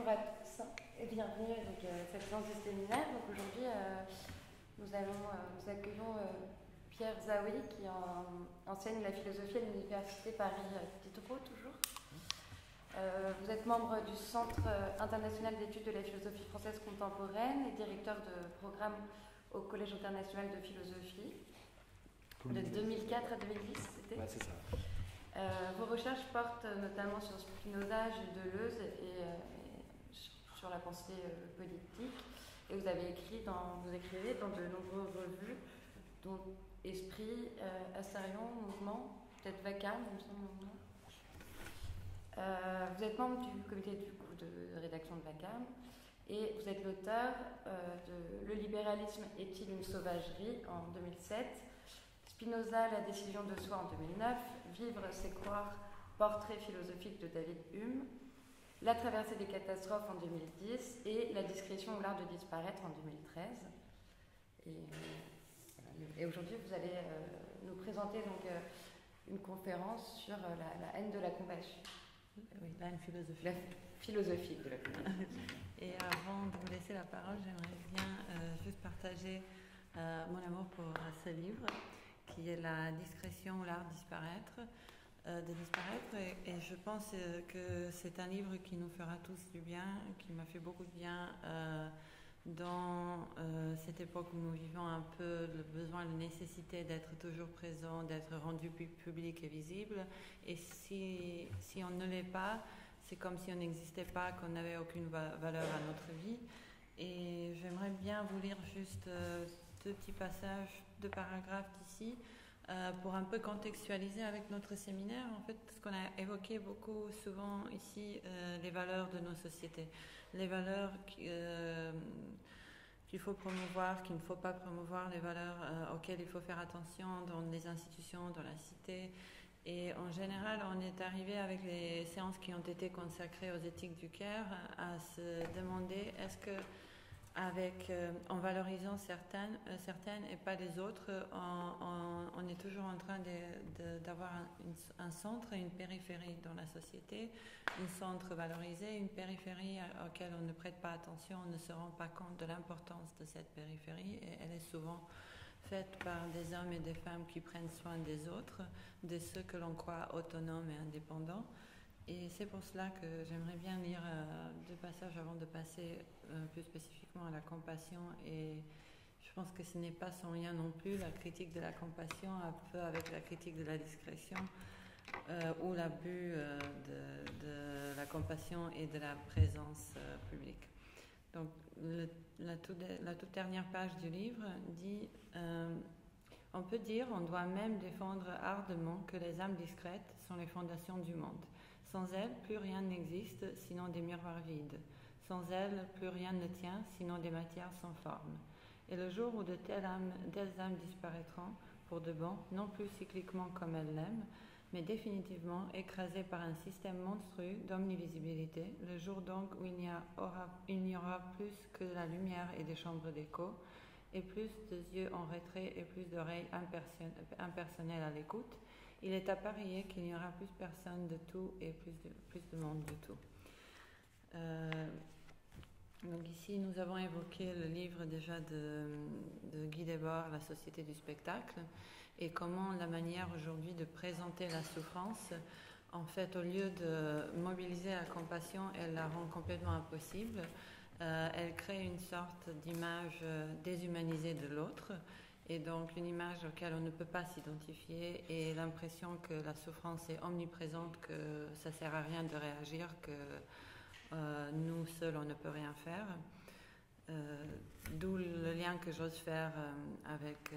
à tous et bienvenue à cette séance du séminaire. Donc aujourd'hui, nous accueillons Pierre Zaouy qui enseigne la philosophie à l'Université Paris Diderot toujours. Vous êtes membre du Centre international d'études de la philosophie française contemporaine et directeur de programme au Collège international de philosophie de 2004 à 2010, c'était. Ouais, c'est ça. Vos recherches portent notamment sur Spinoza, Gilles Deleuze et sur la pensée politique. Et vous écrivez dans de nombreuses revues, dont Esprit, Assarion, Mouvement, peut-être Vacarme, il me semble. Vous êtes membre du comité de rédaction de Vacarme et vous êtes l'auteur de Le libéralisme est-il une sauvagerie en 2007, Spinoza, la décision de soi en 2009, Vivre, c'est croire, portrait philosophique de David Hume, La traversée des catastrophes en 2010 et La discrétion ou l'art de disparaître en 2013. Et aujourd'hui, vous allez nous présenter donc, une conférence sur la haine de la compassion. Oui, la haine philosophique. La philosophie de la compassion. Et avant de vous laisser la parole, j'aimerais bien juste partager mon amour pour ce livre, qui est La discrétion ou l'art de disparaître. Et je pense que c'est un livre qui nous fera tous du bien, qui m'a fait beaucoup de bien dans cette époque où nous vivons un peu le besoin, la nécessité d'être toujours présent, d'être rendu public et visible. Et si on ne l'est pas, c'est comme si on n'existait pas, qu'on n'avait aucune valeur à notre vie. Et j'aimerais bien vous lire juste deux petits passages, deux paragraphes d'ici, pour un peu contextualiser avec notre séminaire, en fait, ce qu'on a évoqué beaucoup souvent ici, les valeurs de nos sociétés, les valeurs qu'il faut promouvoir, qu'il ne faut pas promouvoir, les valeurs auxquelles il faut faire attention dans les institutions, dans la cité. Et en général, on est arrivé avec les séances qui ont été consacrées aux éthiques du Caire à se demander est-ce que en valorisant certaines et pas les autres, on est toujours en train d'avoir un centre et une périphérie dans la société, un centre valorisé, une périphérie auquel on ne prête pas attention, on ne se rend pas compte de l'importance de cette périphérie, et elle est souvent faite par des hommes et des femmes qui prennent soin des autres, de ceux que l'on croit autonomes et indépendants. Et c'est pour cela que j'aimerais bien lire deux passages avant de passer plus spécifiquement à la compassion. Et je pense que ce n'est pas sans lien non plus, la critique de la compassion, un peu avec la critique de la discrétion, ou l'abus de la compassion et de la présence publique. Donc la toute dernière page du livre dit on peut dire, on doit même défendre ardemment que les âmes discrètes sont les fondations du monde. Sans elles, plus rien n'existe, sinon des miroirs vides. Sans elles, plus rien ne tient, sinon des matières sans forme. Et le jour où de telles âmes disparaîtront, pour de bon, non plus cycliquement comme elles l'aiment, mais définitivement écrasées par un système monstrueux d'omnivisibilité, le jour donc où il n'y aura plus que de la lumière et des chambres d'écho, et plus de yeux en retrait et plus d'oreilles impersonnelles à l'écoute, il est à parier qu'il n'y aura plus personne de tout et plus de monde de tout. Donc ici, nous avons évoqué le livre déjà de Guy Debord, La société du spectacle, et comment la manière aujourd'hui de présenter la souffrance, en fait, au lieu de mobiliser la compassion, elle la rend complètement impossible. Elle crée une sorte d'image déshumanisée de l'autre, et donc une image auquel on ne peut pas s'identifier, et l'impression que la souffrance est omniprésente, que ça ne sert à rien de réagir, que nous seuls on ne peut rien faire. D'où le lien que j'ose faire avec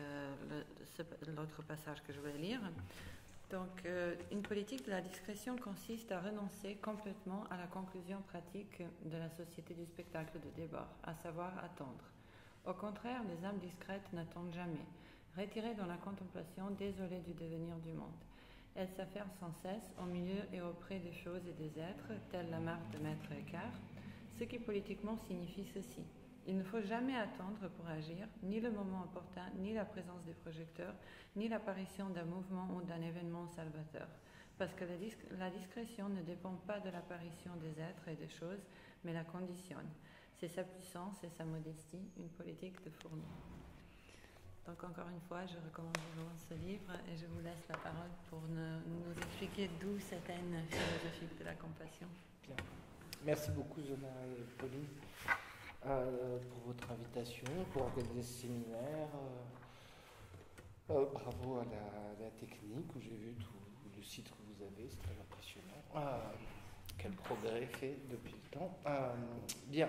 l'autre passage que je voulais lire. Donc, une politique de la discrétion consiste à renoncer complètement à la conclusion pratique de la société du spectacle de Debord, à savoir attendre. Au contraire, les âmes discrètes n'attendent jamais, retirées dans la contemplation, désolées du devenir du monde. Elles s'affairent sans cesse au milieu et auprès des choses et des êtres, telle la marque de Maître Eckhart, ce qui politiquement signifie ceci. Il ne faut jamais attendre pour agir, ni le moment opportun, ni la présence des projecteurs, ni l'apparition d'un mouvement ou d'un événement salvateur. Parce que la discrétion ne dépend pas de l'apparition des êtres et des choses, mais la conditionne. C'est sa puissance et sa modestie, une politique de fourni. Donc encore une fois, je recommande vraiment ce livre et je vous laisse la parole pour nous expliquer d'où cette haine philosophique de la compassion. Bien. Merci beaucoup Zona et Pauline pour votre invitation, pour organiser ce séminaire. Bravo à la technique où j'ai vu tout le site que vous avez, c'est très impressionnant. Quel progrès fait depuis le temps. Bien,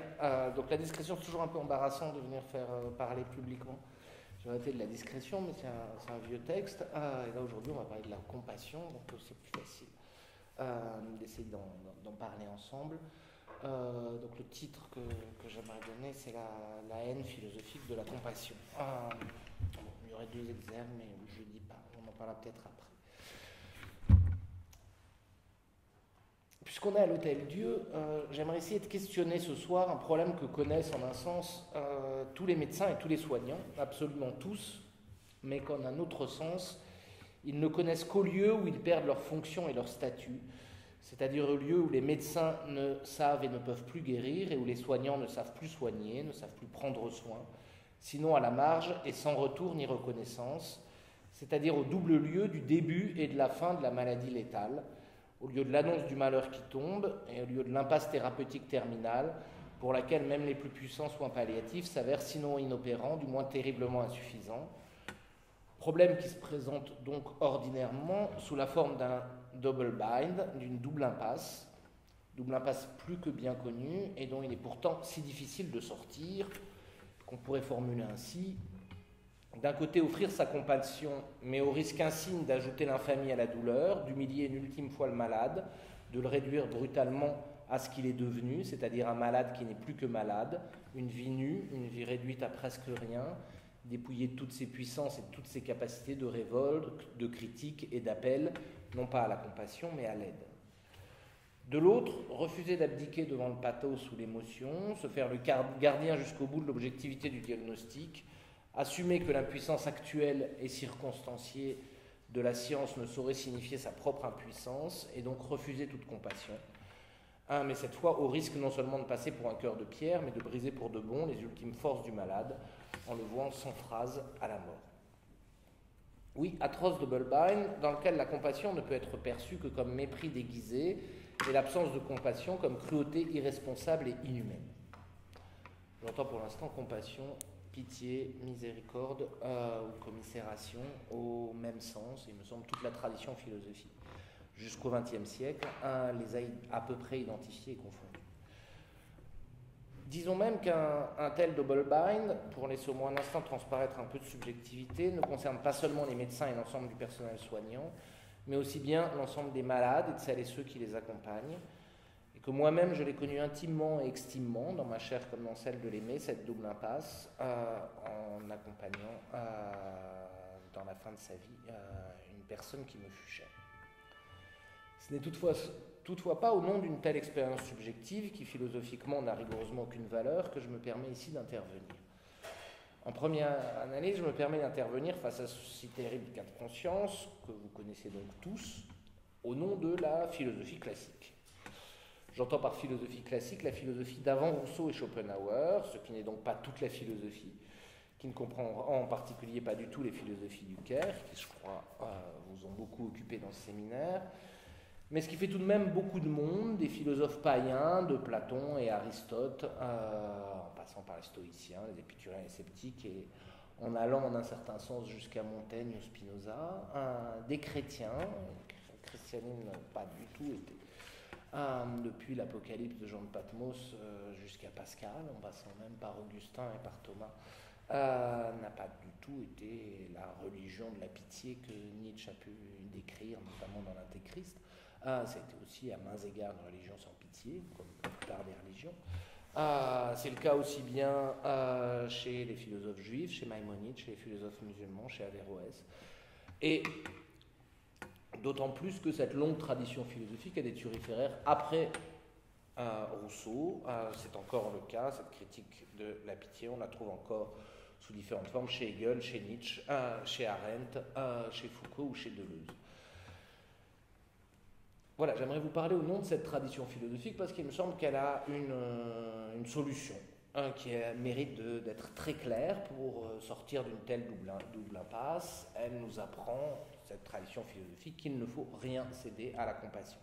donc la discrétion, c'est toujours un peu embarrassant de venir faire parler publiquement. J'ai arrêté de la discrétion, mais c'est un vieux texte. Et là aujourd'hui, on va parler de la compassion, donc c'est plus facile d'essayer d'en parler ensemble. Donc le titre que j'aimerais donner, c'est la haine philosophique de la compassion. Bon, il y aurait 2 exergues, mais je ne dis pas, on en parlera peut-être après. Puisqu'on est à l'Hôtel Dieu, j'aimerais essayer de questionner ce soir un problème que connaissent en un sens tous les médecins et tous les soignants, absolument tous, mais qu'en un autre sens, ils ne connaissent qu'au lieu où ils perdent leur fonction et leur statut, c'est-à-dire au lieu où les médecins ne savent et ne peuvent plus guérir et où les soignants ne savent plus soigner, ne savent plus prendre soin, sinon à la marge et sans retour ni reconnaissance, c'est-à-dire au double lieu du début et de la fin de la maladie létale, au lieu de l'annonce du malheur qui tombe et au lieu de l'impasse thérapeutique terminale pour laquelle même les plus puissants soins palliatifs s'avèrent sinon inopérants, du moins terriblement insuffisants. Problème qui se présente donc ordinairement sous la forme d'un double bind, d'une double impasse plus que bien connue et dont il est pourtant si difficile de sortir qu'on pourrait formuler ainsi. D'un côté, offrir sa compassion, mais au risque insigne d'ajouter l'infamie à la douleur, d'humilier une ultime fois le malade, de le réduire brutalement à ce qu'il est devenu, c'est-à-dire un malade qui n'est plus que malade, une vie nue, une vie réduite à presque rien, dépouillé de toutes ses puissances et de toutes ses capacités de révolte, de critique et d'appel, non pas à la compassion, mais à l'aide. De l'autre, refuser d'abdiquer devant le pathos ou l'émotion, se faire le gardien jusqu'au bout de l'objectivité du diagnostic, assumer que l'impuissance actuelle et circonstanciée de la science ne saurait signifier sa propre impuissance, et donc refuser toute compassion. Mais cette fois au risque non seulement de passer pour un cœur de pierre, mais de briser pour de bon les ultimes forces du malade, en le vouant sans phrase à la mort. Oui, atroce double bind, dans lequel la compassion ne peut être perçue que comme mépris déguisé, et l'absence de compassion comme cruauté irresponsable et inhumaine. J'entends pour l'instant compassion, pitié, miséricorde ou commisération au même sens, il me semble toute la tradition philosophique jusqu'au XXe siècle les a à peu près identifiés et confondus. Disons même qu'un tel double bind, pour laisser au moins un instant transparaître un peu de subjectivité, ne concerne pas seulement les médecins et l'ensemble du personnel soignant, mais aussi bien l'ensemble des malades et de celles et ceux qui les accompagnent, et que moi-même je l'ai connu intimement et extimement, dans ma chair comme dans celle de l'aimer, cette double impasse, en accompagnant dans la fin de sa vie une personne qui me fut chère. Ce n'est toutefois pas au nom d'une telle expérience subjective, qui philosophiquement n'a rigoureusement aucune valeur, que je me permets ici d'intervenir. En première analyse, je me permets d'intervenir face à ce si terrible cas de conscience, que vous connaissez donc tous, au nom de la philosophie classique. J'entends par philosophie classique la philosophie d'avant Rousseau et Schopenhauer, ce qui n'est donc pas toute la philosophie, qui ne comprend en particulier pas du tout les philosophies du Caire, qui je crois vous ont beaucoup occupé dans ce séminaire, mais ce qui fait tout de même beaucoup de monde, des philosophes païens, de Platon et Aristote, en passant par les stoïciens, les épicuriens et les sceptiques, et en allant en un certain sens jusqu'à Montaigne ou Spinoza, des chrétiens, le christianisme n'a pas du tout été, depuis l'Apocalypse de Jean de Patmos jusqu'à Pascal, en passant même par Augustin et par Thomas, n'a pas du tout été la religion de la pitié que Nietzsche a pu décrire, notamment dans l'Antéchrist. Ça a été aussi à mains égards une religion sans pitié, comme la plupart des religions. C'est le cas aussi bien chez les philosophes juifs, chez Maïmonide, chez les philosophes musulmans, chez Averroès. Et d'autant plus que cette longue tradition philosophique a des turiféraires après Rousseau. C'est encore le cas, cette critique de la pitié, on la trouve encore sous différentes formes chez Hegel, chez Nietzsche, chez Arendt, chez Foucault ou chez Deleuze. voilà, j'aimerais vous parler au nom de cette tradition philosophique parce qu'il me semble qu'elle a une solution qui mérite d'être très claire pour sortir d'une telle double impasse. Elle nous apprend, cette tradition philosophique, qu'il ne faut rien céder à la compassion.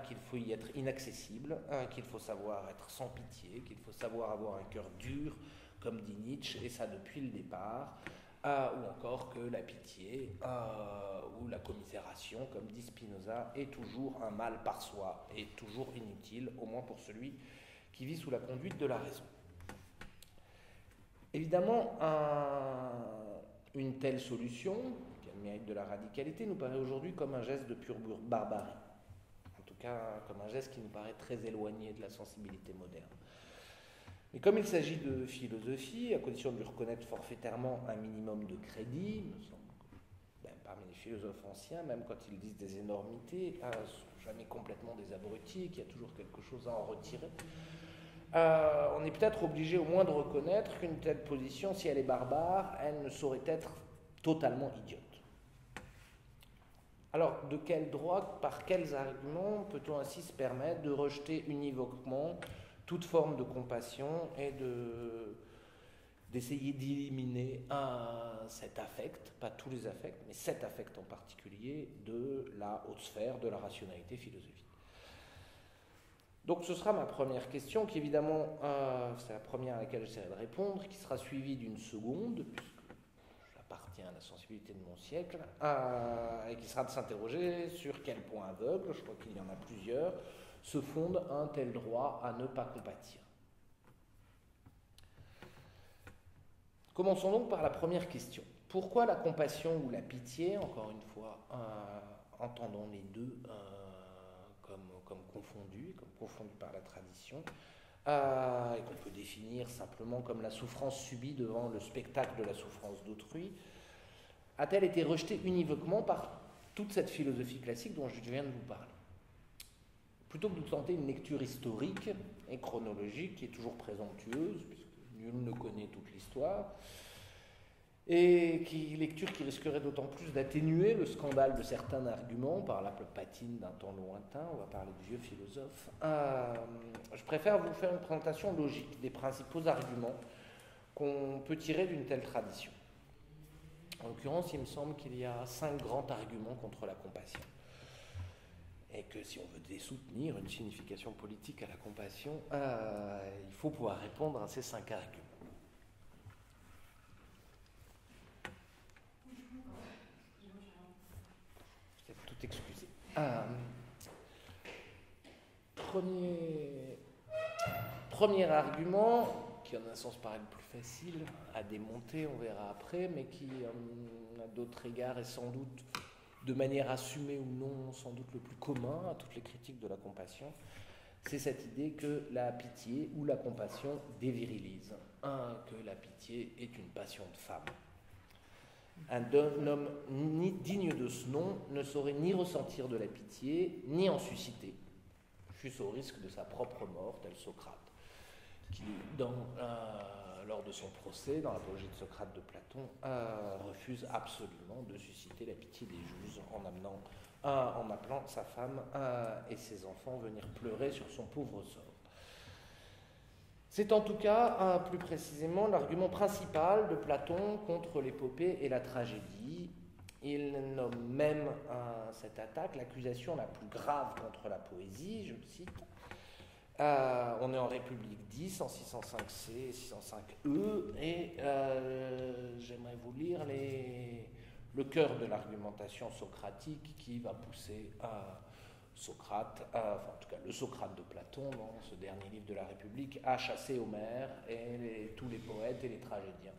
Qu'il faut y être inaccessible, qu'il faut savoir être sans pitié, qu'il faut savoir avoir un cœur dur, comme dit Nietzsche, et ça depuis le départ, ou encore que la pitié ou la commisération, comme dit Spinoza, est toujours un mal par soi, et toujours inutile, au moins pour celui qui vit sous la conduite de la raison. Évidemment, une telle solution, qui a le mérite de la radicalité, nous paraît aujourd'hui comme un geste de pure barbarie. En tout cas, comme un geste qui nous paraît très éloigné de la sensibilité moderne. Mais comme il s'agit de philosophie, à condition de lui reconnaître forfaitairement un minimum de crédit, il me semble que même parmi les philosophes anciens, même quand ils disent des énormités, ne sont jamais complètement des abrutis, qu'il y a toujours quelque chose à en retirer. On est peut-être obligé au moins de reconnaître qu'une telle position, si elle est barbare, elle ne saurait être totalement idiote. Alors, de quel droit, par quels arguments peut-on ainsi se permettre de rejeter univoquement toute forme de compassion et d'essayer d'éliminer cet affect, pas tous les affects, mais cet affect en particulier, de la haute sphère de la rationalité philosophique. Donc ce sera ma première question, qui évidemment, c'est la première à laquelle j'essaierai de répondre, qui sera suivie d'une seconde, puisque j'appartiens à la sensibilité de mon siècle, et qui sera de s'interroger sur quel point aveugle, je crois qu'il y en a plusieurs, se fonde un tel droit à ne pas compatir. Commençons donc par la première question. Pourquoi la compassion ou la pitié, encore une fois, entendons les deux comme confondus par la tradition, et qu'on peut définir simplement comme la souffrance subie devant le spectacle de la souffrance d'autrui, a-t-elle été rejetée univoquement par toute cette philosophie classique dont je viens de vous parler? Plutôt que de tenter une lecture historique et chronologique qui est toujours présomptueuse, puisque nul ne connaît toute l'histoire, et lecture qui risquerait d'autant plus d'atténuer le scandale de certains arguments par la patine d'un temps lointain, on va parler de vieux philosophes, je préfère vous faire une présentation logique des principaux arguments qu'on peut tirer d'une telle tradition. En l'occurrence, il me semble qu'il y a 5 grands arguments contre la compassion. Et que si on veut soutenir une signification politique à la compassion, il faut pouvoir répondre à ces 5 arguments. Vous êtes tout excusé. Premier argument, qui en un sens paraît le plus facile à démonter, on verra après, mais qui à d'autres égards est sans doute, de manière assumée ou non, sans doute le plus commun à toutes les critiques de la compassion, c'est cette idée que la pitié ou la compassion dévirilise, que la pitié est une passion de femme. Un homme digne de ce nom ne saurait ni ressentir de la pitié, ni en susciter, fût-ce au risque de sa propre mort, tel Socrate, qui, lors de son procès, dans l'apologie de Socrate de Platon, refuse absolument de susciter la pitié des juges en appelant sa femme et ses enfants venir pleurer sur son pauvre sort. C'est en tout cas, plus précisément, l'argument principal de Platon contre l'épopée et la tragédie. Il nomme même cette attaque l'accusation la plus grave contre la poésie, je le cite. On est en République 10, en 605C et 605E, et j'aimerais vous lire le cœur de l'argumentation socratique qui va pousser Socrate, en tout cas le Socrate de Platon, dans ce dernier livre de la République, à chasser Homère et tous les poètes et les tragédiens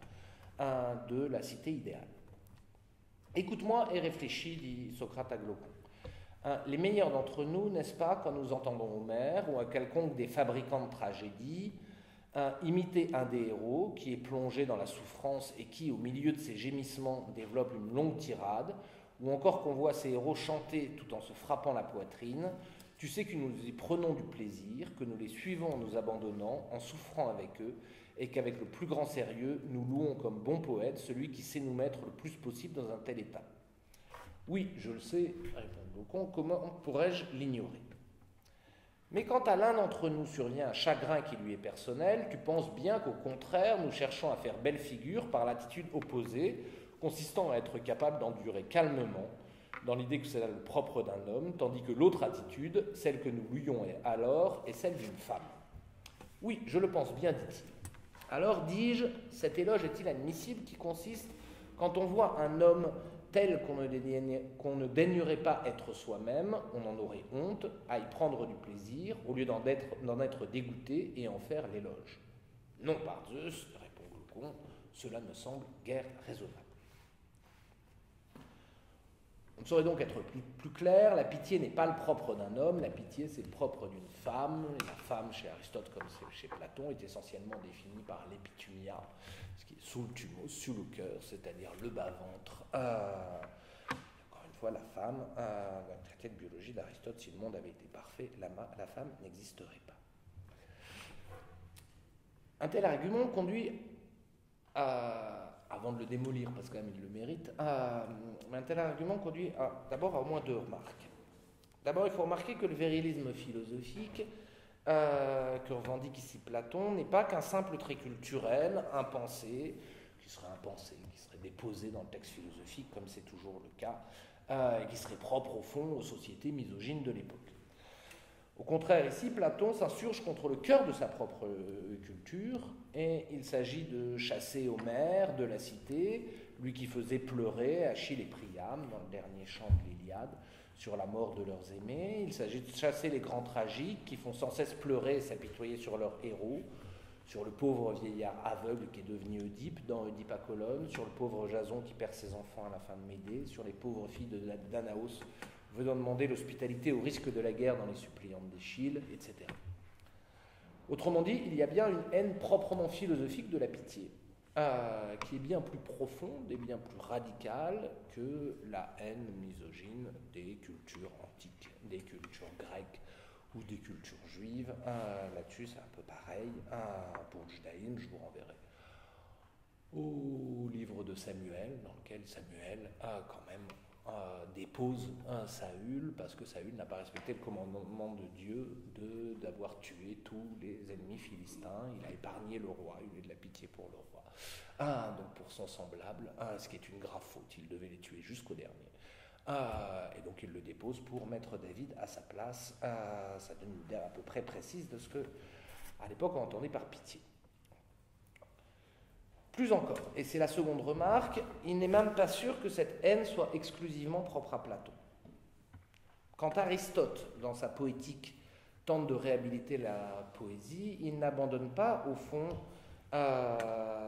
de la cité idéale. Écoute-moi et réfléchis, dit Socrate à Glaucon. Les meilleurs d'entre nous, n'est-ce pas, quand nous entendons Homère ou à quelconque des fabricants de tragédies, imiter un des héros qui est plongé dans la souffrance et qui, au milieu de ses gémissements, développe une longue tirade, ou encore qu'on voit ces héros chanter tout en se frappant la poitrine, tu sais que nous y prenons du plaisir, que nous les suivons en nous abandonnant, en souffrant avec eux, et qu'avec le plus grand sérieux, nous louons comme bon poète celui qui sait nous mettre le plus possible dans un tel état. Oui, je le sais, répond Glaucon, comment pourrais-je l'ignorer? Mais quand à l'un d'entre nous survient un chagrin qui lui est personnel, tu penses bien qu'au contraire, nous cherchons à faire belle figure par l'attitude opposée, consistant à être capable d'endurer calmement, dans l'idée que c'est le propre d'un homme, tandis que l'autre attitude, celle que nous louions alors, est celle d'une femme. Oui, je le pense bien, dit-il. Alors, dis-je, cet éloge est-il admissible qui consiste, quand on voit un homme tel qu'on ne daignerait pas être soi-même, on en aurait honte, à y prendre du plaisir, au lieu d'en être dégoûté et en faire l'éloge. Non, par Zeus, répond Glaucon, cela me semble guère raisonnable. On saurait donc être plus clair, la pitié n'est pas le propre d'un homme, la pitié c'est le propre d'une femme. La femme, chez Aristote comme chez Platon, est essentiellement définie par l'épitumia, ce qui est sous le thumos, sous le cœur, c'est-à-dire le bas-ventre. Encore une fois, la femme, dans le traité de biologie d'Aristote, si le monde avait été parfait, la femme n'existerait pas. Un tel argument conduit avant de le démolir, parce que quand même il le mérite, mais un tel argument conduit d'abord à au moins deux remarques. D'abord, il faut remarquer que le virilisme philosophique que revendique ici Platon n'est pas qu'un simple trait culturel, impensé, qui serait déposé dans le texte philosophique, comme c'est toujours le cas, et qui serait propre au fond aux sociétés misogynes de l'époque. Au contraire, ici, Platon s'insurge contre le cœur de sa propre culture, et il s'agit de chasser Homère de la cité, lui qui faisait pleurer Achille et Priam dans le dernier chant de l'Iliade sur la mort de leurs aimés. Il s'agit de chasser les grands tragiques qui font sans cesse pleurer et s'apitoyer sur leurs héros, sur le pauvre vieillard aveugle qui est devenu Oedipe dans Oedipe à Colonne, sur le pauvre Jason qui perd ses enfants à la fin de Médée, sur les pauvres filles de Danaos venant demander l'hospitalité au risque de la guerre dans les suppliantes d'Échille, etc. Autrement dit, il y a bien une haine proprement philosophique de la pitié, qui est bien plus profonde et bien plus radicale que la haine misogyne des cultures antiques, des cultures grecques ou des cultures juives. Là-dessus, c'est un peu pareil. Pour le judaïsme, je vous renverrai au livre de Samuel, dans lequel Samuel a quand même dépose Saül, parce que Saül n'a pas respecté le commandement de Dieu d'avoir tué tous les ennemis philistins. Il a épargné le roi, il a eu de la pitié pour le roi. Donc pour son semblable, ce qui est une grave faute, il devait les tuer jusqu'au dernier. Et donc il le dépose pour mettre David à sa place. Ça donne une idée à peu près précise de ce que, à l'époque, on entendait par pitié. Plus encore, et c'est la seconde remarque, il n'est même pas sûr que cette haine soit exclusivement propre à Platon. Quand Aristote, dans sa poétique, tente de réhabiliter la poésie, il n'abandonne pas, au fond,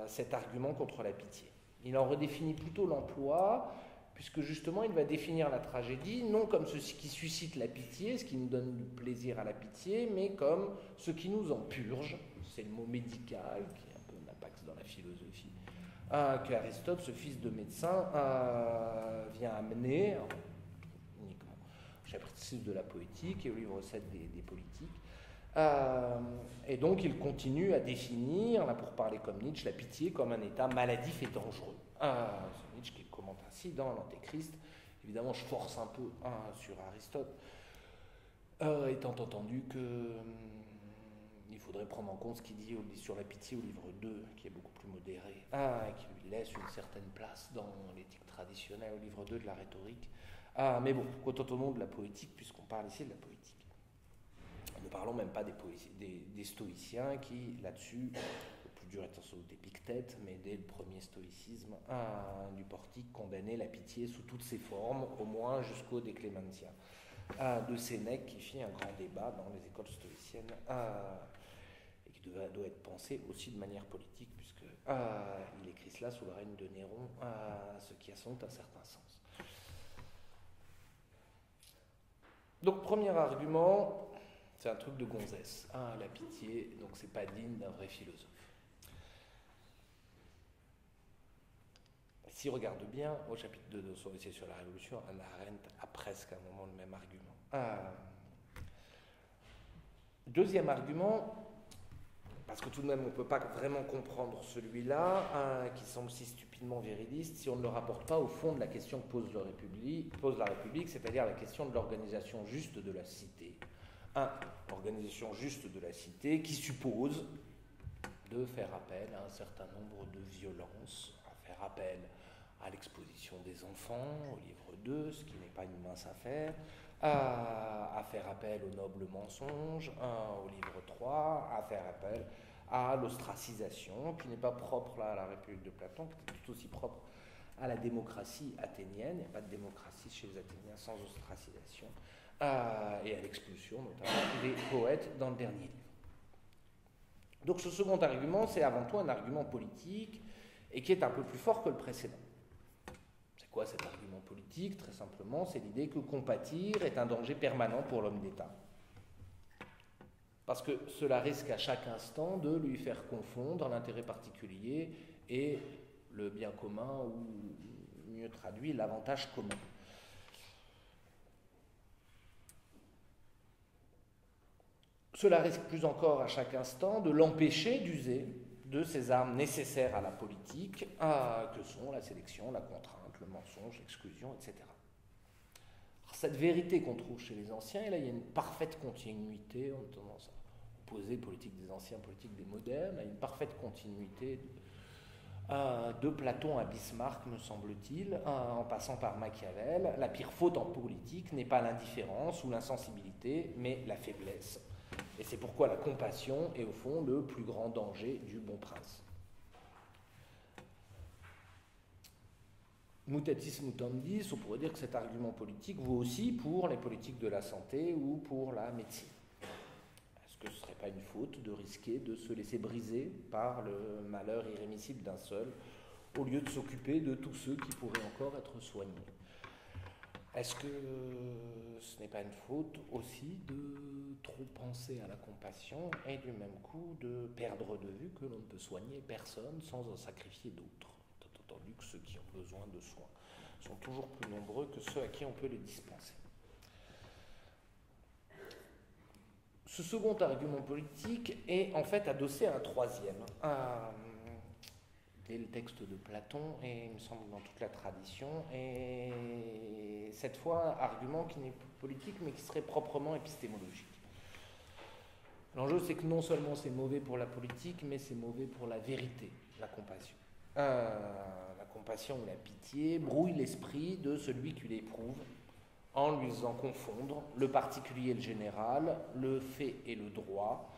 cet argument contre la pitié. Il en redéfinit plutôt l'emploi, puisque justement, il va définir la tragédie, non comme ce qui suscite la pitié, ce qui nous donne du plaisir à la pitié, mais comme ce qui nous en purge, c'est le mot médical, qui est un peu un impact dans la philosophie, que Aristote, ce fils de médecin, vient amener, uniquement au chapitre 6 de la poétique et au livre 7 des politiques. Et donc il continue à définir, là pour parler comme Nietzsche, la pitié comme un état maladif et dangereux. C'est Nietzsche qui commente ainsi dans l'Antéchrist. Évidemment, je force un peu sur Aristote, étant entendu que il faudrait prendre en compte ce qu'il dit sur la pitié au livre 2, qui est beaucoup plus modéré, et qui lui laisse une certaine place dans l'éthique traditionnelle au livre 2 de la rhétorique. Mais bon, autant de la poétique, puisqu'on parle ici de la poétique. Ne parlons même pas des stoïciens qui, là-dessus, le plus dur étant sans doute Épictète, mais dès le premier stoïcisme du Portique, condamnait la pitié sous toutes ses formes, au moins jusqu'au De Clementia, de Sénèque, qui fit un grand débat dans les écoles stoïciennes, et qui doit être pensé aussi de manière politique, puisque il écrit cela sous le règne de Néron, ce qui a sans doute un certain sens. Donc, premier argument, c'est un truc de gonzesse. La pitié, donc c'est pas digne d'un vrai philosophe. Si on regarde bien, au chapitre 2 de son essai sur la Révolution, Hannah Arendt a presque à un moment le même argument. Deuxième argument, parce que tout de même on ne peut pas vraiment comprendre celui-là, qui semble si stupidement viriliste, si on ne le rapporte pas au fond de la question que pose la République, c'est-à-dire la question de l'organisation juste de la cité. L'organisation juste de la cité qui suppose de faire appel à un certain nombre de violences, à faire appel à l'exposition des enfants, au livre 2, ce qui n'est pas une mince affaire, à faire appel au noble mensonge, au livre 3, à faire appel à l'ostracisation, qui n'est pas propre là, à la République de Platon, qui est tout aussi propre à la démocratie athénienne. Il n'y a pas de démocratie chez les Athéniens sans ostracisation, et à l'expulsion notamment des poètes dans le dernier livre. Donc ce second argument, c'est avant tout un argument politique, et qui est un peu plus fort que le précédent. C'est quoi cet argument politique? Très simplement, c'est l'idée que compatir est un danger permanent pour l'homme d'État. Parce que cela risque à chaque instant de lui faire confondre l'intérêt particulier et le bien commun, ou mieux traduit, l'avantage commun. Cela risque plus encore à chaque instant de l'empêcher d'user de ces armes nécessaires à la politique, que sont la sélection, la contrainte, le mensonge, l'exclusion, etc. Alors, cette vérité qu'on trouve chez les anciens, et là il y a une parfaite continuité, on a tendance à opposer politique des anciens, politique des modernes, il y a une parfaite continuité de Platon à Bismarck, me semble-t-il, en passant par Machiavel. La pire faute en politique n'est pas l'indifférence ou l'insensibilité, mais la faiblesse. Et c'est pourquoi la compassion est au fond le plus grand danger du bon prince. Mutatis mutandis, on pourrait dire que cet argument politique vaut aussi pour les politiques de la santé ou pour la médecine. Est-ce que ce ne serait pas une faute de risquer de se laisser briser par le malheur irrémissible d'un seul, au lieu de s'occuper de tous ceux qui pourraient encore être soignés? Est-ce que ce n'est pas une faute aussi de trop penser à la compassion et du même coup de perdre de vue que l'on ne peut soigner personne sans en sacrifier d'autres, entendu que ceux qui ont besoin de soins sont toujours plus nombreux que ceux à qui on peut les dispenser. Ce second argument politique est en fait adossé à un troisième, dès le texte de Platon, et il me semble dans toute la tradition, et cette fois, argument qui n'est pas politique, mais qui serait proprement épistémologique. L'enjeu, c'est que non seulement c'est mauvais pour la politique, mais c'est mauvais pour la vérité, la compassion. La compassion ou la pitié brouille l'esprit de celui qui l'éprouve, en lui faisant confondre le particulier et le général, le fait et le droit,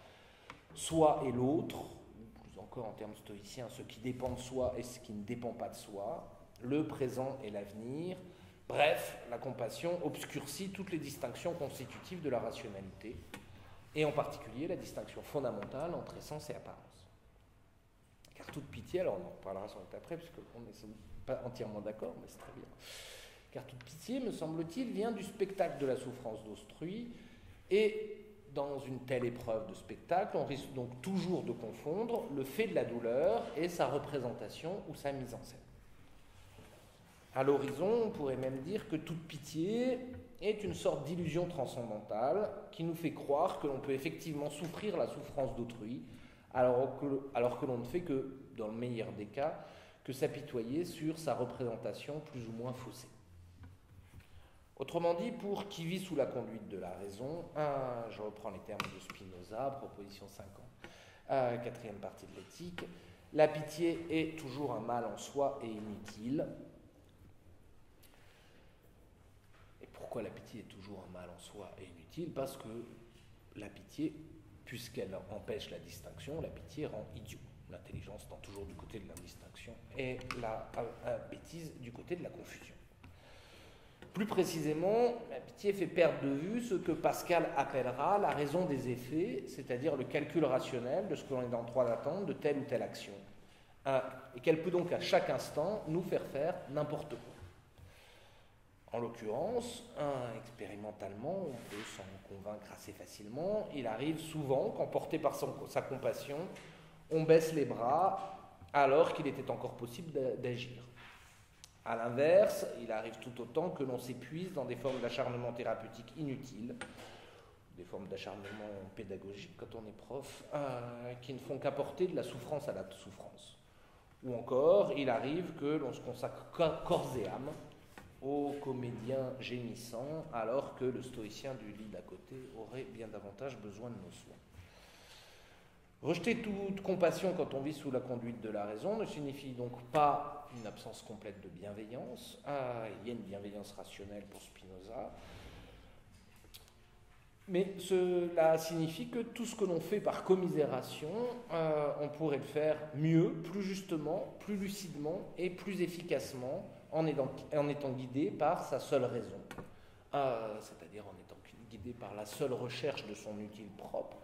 soi et l'autre, encore en termes stoïciens, ce qui dépend de soi et ce qui ne dépend pas de soi, le présent et l'avenir. Bref, la compassion obscurcit toutes les distinctions constitutives de la rationalité, et en particulier la distinction fondamentale entre essence et apparence. Car toute pitié, alors on en reparlera sans doute après, puisqu'on n'est pas entièrement d'accord, mais c'est très bien. Car toute pitié, me semble-t-il, vient du spectacle de la souffrance d'autrui, et dans une telle épreuve de spectacle, on risque donc toujours de confondre le fait de la douleur et sa représentation ou sa mise en scène. À l'horizon, on pourrait même dire que toute pitié est une sorte d'illusion transcendantale qui nous fait croire que l'on peut effectivement souffrir la souffrance d'autrui, alors que l'on ne fait que, dans le meilleur des cas, que s'apitoyer sur sa représentation plus ou moins faussée. Autrement dit, pour qui vit sous la conduite de la raison, je reprends les termes de Spinoza, proposition 50, quatrième partie de l'éthique, la pitié est toujours un mal en soi et inutile. Et pourquoi la pitié est toujours un mal en soi et inutile? Parce que la pitié, puisqu'elle empêche la distinction, la pitié rend idiot. L'intelligence étant toujours du côté de la distinction et la bêtise du côté de la confusion. Plus précisément, la pitié fait perdre de vue ce que Pascal appellera la raison des effets, c'est-à-dire le calcul rationnel de ce que l'on est en droit d'attendre de telle ou telle action, et qu'elle peut donc à chaque instant nous faire n'importe quoi. En l'occurrence, expérimentalement, on peut s'en convaincre assez facilement, il arrive souvent qu'emporté par sa compassion, on baisse les bras alors qu'il était encore possible d'agir. A l'inverse, il arrive tout autant que l'on s'épuise dans des formes d'acharnement thérapeutique inutiles, des formes d'acharnement pédagogique quand on est prof, qui ne font qu'apporter de la souffrance à la souffrance. Ou encore, il arrive que l'on se consacre corps et âme au comédien gémissant, alors que le stoïcien du lit d'à côté aurait bien davantage besoin de nos soins. Rejeter toute compassion quand on vit sous la conduite de la raison ne signifie donc pas une absence complète de bienveillance. Il y a une bienveillance rationnelle pour Spinoza. Mais cela signifie que tout ce que l'on fait par commisération, on pourrait le faire mieux, plus justement, plus lucidement et plus efficacement en étant guidé par sa seule raison. C'est-à-dire en étant guidé par la seule recherche de son utile propre,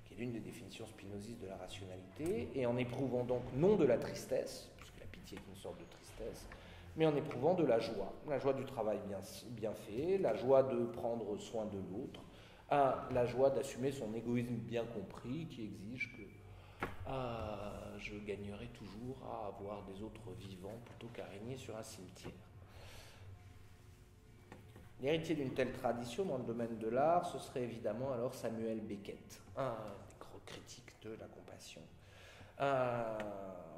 qui est l'une des définitions spinozistes de la rationalité, et en éprouvant donc non de la tristesse, puisque la pitié est une sorte de tristesse, mais en éprouvant de la joie du travail bien fait, la joie de prendre soin de l'autre, la joie d'assumer son égoïsme bien compris, qui exige que je gagnerai toujours à avoir des autres vivants plutôt qu'à régner sur un cimetière. L'héritier d'une telle tradition dans le domaine de l'art, ce serait évidemment alors Samuel Beckett, un des gros critiques de la compassion,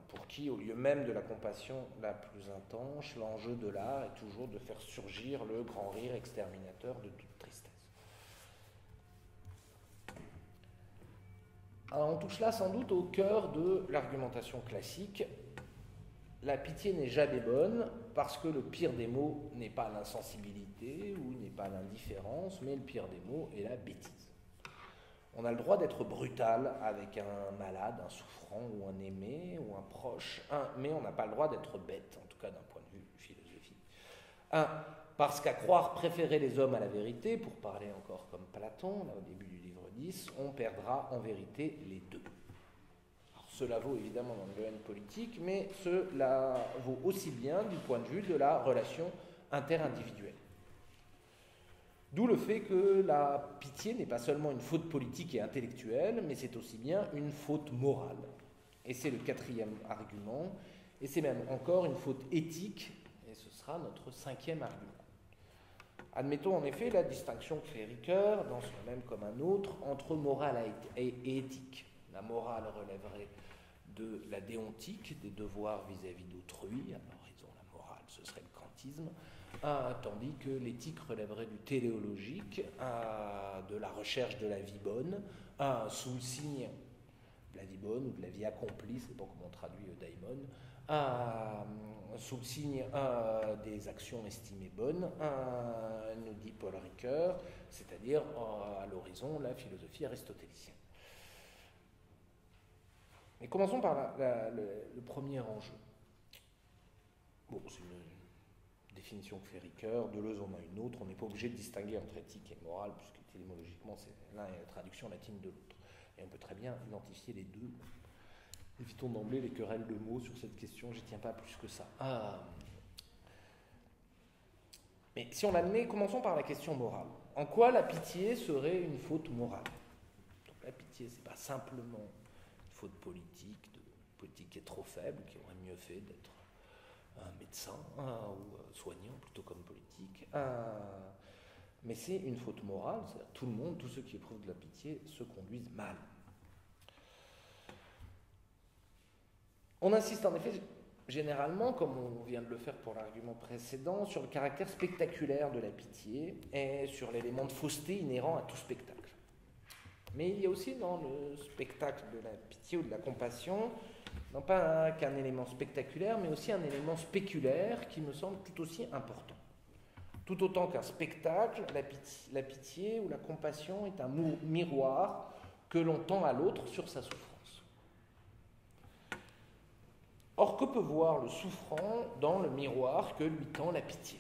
pour qui, au lieu même de la compassion la plus intense, l'enjeu de l'art est toujours de faire surgir le grand rire exterminateur de toute tristesse. Alors, on touche là sans doute au cœur de l'argumentation classique. La pitié n'est jamais bonne parce que le pire des maux n'est pas l'insensibilité ou n'est pas l'indifférence, mais le pire des maux est la bêtise. On a le droit d'être brutal avec un malade, un souffrant ou un aimé ou un proche, mais on n'a pas le droit d'être bête, en tout cas d'un point de vue philosophique. Parce qu'à croire préférer les hommes à la vérité, pour parler encore comme Platon, là au début du livre 10, on perdra en vérité les deux. Alors, cela vaut évidemment dans le domaine politique, mais cela vaut aussi bien du point de vue de la relation interindividuelle. D'où le fait que la pitié n'est pas seulement une faute politique et intellectuelle, mais c'est aussi bien une faute morale. Et c'est le quatrième argument, et c'est même encore une faute éthique, et ce sera notre cinquième argument. Admettons en effet la distinction que fait Ricoeur, dans ce même comme un autre, entre morale et éthique. La morale relèverait de la déontique, des devoirs vis-à-vis d'autrui, à l'horizon la morale, ce serait le kantisme, tandis que l'éthique relèverait du téléologique, de la recherche de la vie bonne, sous le signe de la vie bonne ou de la vie accomplie, c'est pas comment on traduit daimon, sous le signe des actions estimées bonnes, nous dit Paul Ricoeur, c'est-à-dire à l'horizon la philosophie aristotélicienne. Mais commençons par le premier enjeu. Bon, c'est une définition que fait Ricoeur, Deleuze en a une autre, on n'est pas obligé de distinguer entre éthique et morale, puisque étymologiquement l'un est la traduction latine de l'autre. Et on peut très bien identifier les deux. Évitons d'emblée les querelles de mots sur cette question, j'y tiens pas plus que ça. Mais si on l'admet, commençons par la question morale. En quoi la pitié serait une faute morale? Donc la pitié, c'est pas simplement une faute politique, de politique qui est trop faible, qui aurait mieux fait d'être un médecin ou soignant, plutôt comme politique. Mais c'est une faute morale, c'est-à-dire tout le monde, tous ceux qui éprouvent de la pitié, se conduisent mal. On insiste en effet généralement, comme on vient de le faire pour l'argument précédent, sur le caractère spectaculaire de la pitié et sur l'élément de fausseté inhérent à tout spectacle. Mais il y a aussi dans le spectacle de la pitié ou de la compassion, non pas qu'un élément spectaculaire, mais aussi un élément spéculaire qui me semble tout aussi important. Tout autant qu'un spectacle, la pitié ou la compassion est un miroir que l'on tend à l'autre sur sa souffrance. Or, que peut voir le souffrant dans le miroir que lui tend la pitié?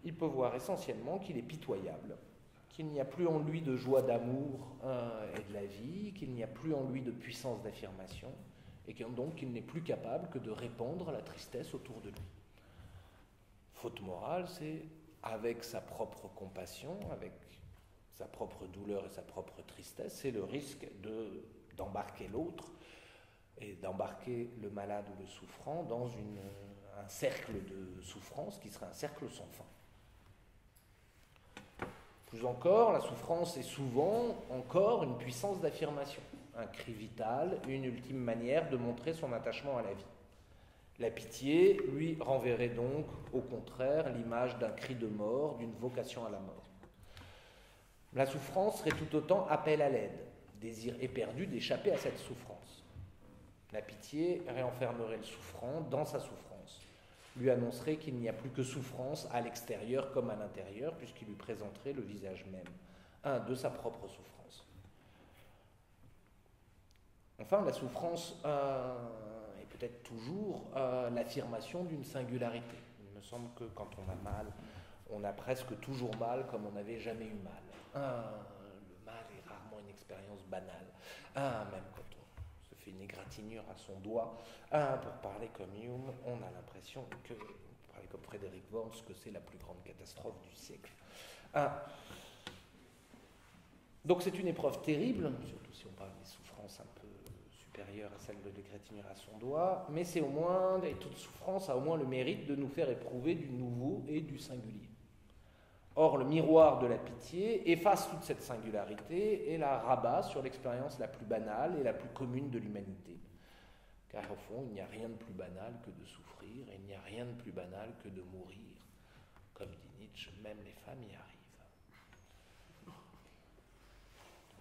Il peut voir essentiellement qu'il est pitoyable, qu'il n'y a plus en lui de joie d'amour et de la vie, qu'il n'y a plus en lui de puissance d'affirmation, et donc qu'il n'est plus capable que de répandre la tristesse autour de lui. Faute morale, c'est avec sa propre compassion, avec sa propre douleur et sa propre tristesse, c'est le risque d'embarquer l'autre et d'embarquer le malade ou le souffrant dans un cercle de souffrance qui serait un cercle sans fin. Plus encore, la souffrance est souvent encore une puissance d'affirmation, un cri vital, une ultime manière de montrer son attachement à la vie. La pitié, lui, renverrait donc, au contraire, l'image d'un cri de mort, d'une vocation à la mort. La souffrance serait tout autant appel à l'aide, désir éperdu d'échapper à cette souffrance. La pitié réenfermerait le souffrant dans sa souffrance, lui annoncerait qu'il n'y a plus que souffrance à l'extérieur comme à l'intérieur, puisqu'il lui présenterait le visage même, de sa propre souffrance. Enfin, la souffrance est peut-être toujours l'affirmation d'une singularité. Il me semble que quand on a mal, on a presque toujours mal comme on n'avait jamais eu mal. Le mal est rarement une expérience banale, même quand on se fait une égratignure à son doigt. Pour parler comme Hume, on a l'impression que, pour parler comme Frédéric Worms, que c'est la plus grande catastrophe du siècle. Donc c'est une épreuve terrible, surtout si on parle des souffrances un peu supérieures à celle de l'égratignure à son doigt, mais c'est au moins, et toute souffrance a au moins le mérite de nous faire éprouver du nouveau et du singulier. Or, le miroir de la pitié efface toute cette singularité et la rabat sur l'expérience la plus banale et la plus commune de l'humanité. Car au fond, il n'y a rien de plus banal que de souffrir, et il n'y a rien de plus banal que de mourir. Comme dit Nietzsche, même les femmes y arrivent.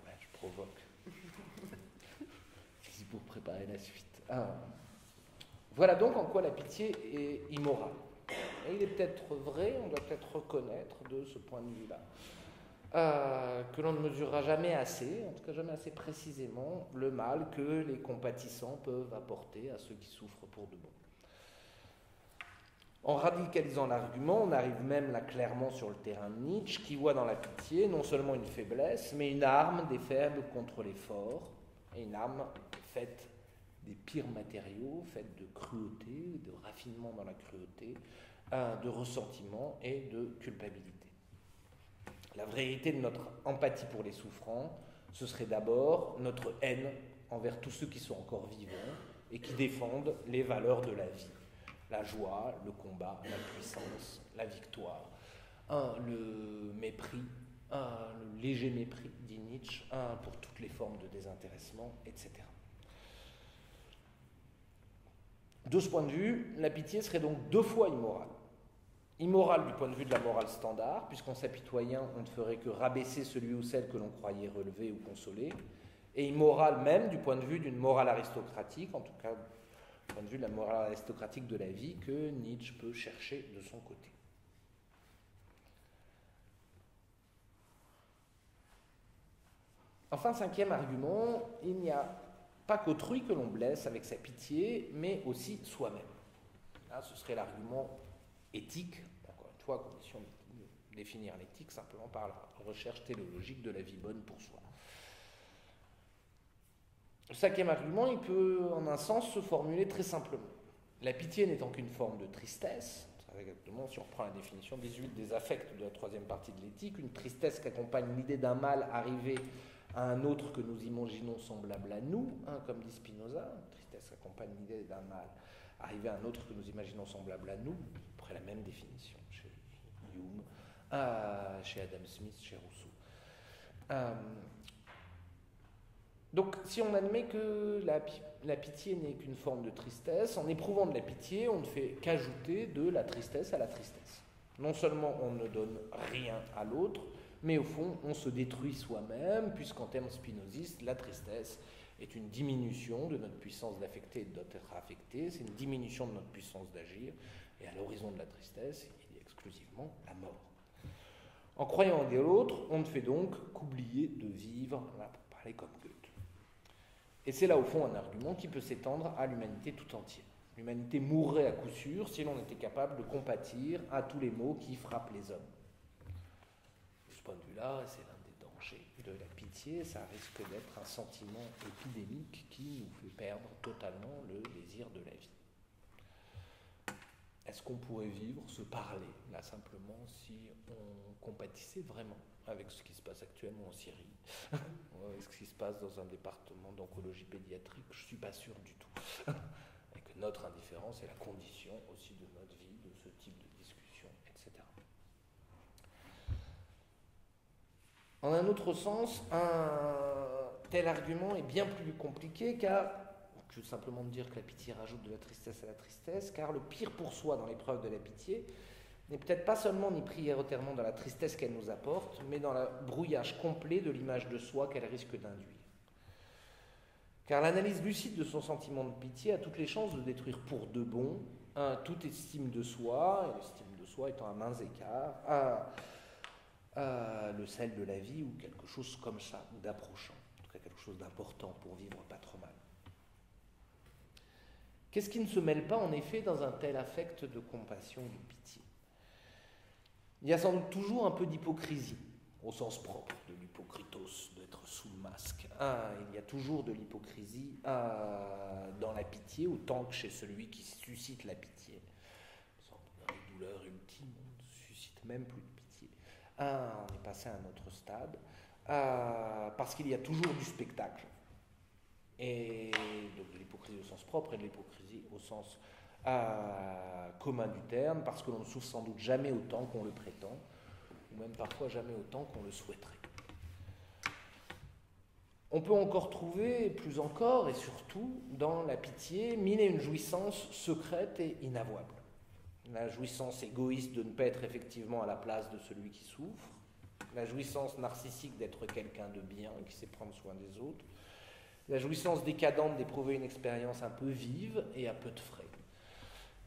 Ouais, je provoque. C'est pour préparer la suite. Voilà donc en quoi la pitié est immorale. Et il est peut-être vrai, on doit peut-être reconnaître de ce point de vue-là, que l'on ne mesurera jamais assez, en tout cas jamais assez précisément, le mal que les compatissants peuvent apporter à ceux qui souffrent pour de bon. En radicalisant l'argument, on arrive même là clairement sur le terrain de Nietzsche, qui voit dans la pitié non seulement une faiblesse, mais une arme des faibles contre les forts, et une arme faite des pires matériaux, faite de cruauté, de raffinement dans la cruauté, de ressentiment et de culpabilité. La vérité de notre empathie pour les souffrants, ce serait d'abord notre haine envers tous ceux qui sont encore vivants et qui défendent les valeurs de la vie. La joie, le combat, la puissance, la victoire, le mépris, le léger mépris, dit Nietzsche, pour toutes les formes de désintéressement, etc. De ce point de vue, la pitié serait donc deux fois immorale. Immorale du point de vue de la morale standard, puisqu'en s'apitoyant, on ne ferait que rabaisser celui ou celle que l'on croyait relever ou consoler, et immorale même du point de vue d'une morale aristocratique, en tout cas du point de vue de la morale aristocratique de la vie, que Nietzsche peut chercher de son côté. Enfin, cinquième argument, il n'y a pas qu'autrui que l'on blesse avec sa pitié, mais aussi soi-même. Là, ce serait l'argument éthique, encore une fois, à condition de définir l'éthique simplement par la recherche téléologique de la vie bonne pour soi. Le cinquième argument, il peut en un sens se formuler très simplement. La pitié n'étant qu'une forme de tristesse, exactement, si on reprend la définition 18 des affects de la troisième partie de l'éthique, une tristesse qu'accompagne l'idée d'un mal arrivé à un autre que nous imaginons semblable à nous, comme dit Spinoza, une tristesse accompagne l'idée d'un mal arrivé à un autre que nous imaginons semblable à nous, après la même définition chez Hume, chez Adam Smith, chez Rousseau. Donc, si on admet que la pitié n'est qu'une forme de tristesse, en éprouvant de la pitié, on ne fait qu'ajouter de la tristesse à la tristesse. Non seulement on ne donne rien à l'autre, mais au fond, on se détruit soi-même, puisqu'en termes spinozistes, la tristesse est une diminution de notre puissance d'affecter et d'être affecté, c'est une diminution de notre puissance d'agir, et à l'horizon de la tristesse, il y a exclusivement la mort. En croyant en l'autre, on ne fait donc qu'oublier de vivre, là, pour parler comme Goethe. Et c'est là, au fond, un argument qui peut s'étendre à l'humanité tout entière. L'humanité mourrait à coup sûr si l'on était capable de compatir à tous les maux qui frappent les hommes. De ce point de vue-là, c'est l'un des dangers de la pitié, ça risque d'être un sentiment épidémique qui nous fait perdre totalement le désir de la vie. Est-ce qu'on pourrait vivre, se parler, là simplement, si on compatissait vraiment avec ce qui se passe actuellement en Syrie, avec ce qui se passe dans un département d'oncologie pédiatrique? Je ne suis pas sûr du tout. Et que notre indifférence est la condition aussi de notre vie, de ce type de discussion, etc. En un autre sens, un tel argument est bien plus compliqué que simplement de dire que la pitié rajoute de la tristesse à la tristesse, car le pire pour soi dans l'épreuve de la pitié n'est peut-être pas seulement ni prioritairement dans la tristesse qu'elle nous apporte, mais dans le brouillage complet de l'image de soi qu'elle risque d'induire. Car l'analyse lucide de son sentiment de pitié a toutes les chances de détruire pour de bon toute estime de soi, et l'estime de soi étant à mains écarts, le sel de la vie ou quelque chose comme ça, ou d'approchant, en tout cas quelque chose d'important pour vivre pas trop mal. Qu'est-ce qui ne se mêle pas en effet dans un tel affect de compassion, de pitié? Il y a sans doute toujours un peu d'hypocrisie, au sens propre de l'hypocritos, d'être sous le masque. Il y a toujours de l'hypocrisie dans la pitié, autant que chez celui qui suscite la pitié. Dans les douleurs ultimes, on ne suscite même plus de pitié. On est passé à un autre stade, parce qu'il y a toujours du spectacle. Et donc de l'hypocrisie au sens propre et de l'hypocrisie au sens commun du terme, parce que l'on ne souffre sans doute jamais autant qu'on le prétend, ou même parfois jamais autant qu'on le souhaiterait. On peut encore trouver, plus encore et surtout, dans la pitié, mille et une jouissances secrètes et inavouables. La jouissance égoïste de ne pas être effectivement à la place de celui qui souffre, la jouissance narcissique d'être quelqu'un de bien et qui sait prendre soin des autres, la jouissance décadente d'éprouver une expérience un peu vive et à peu de frais,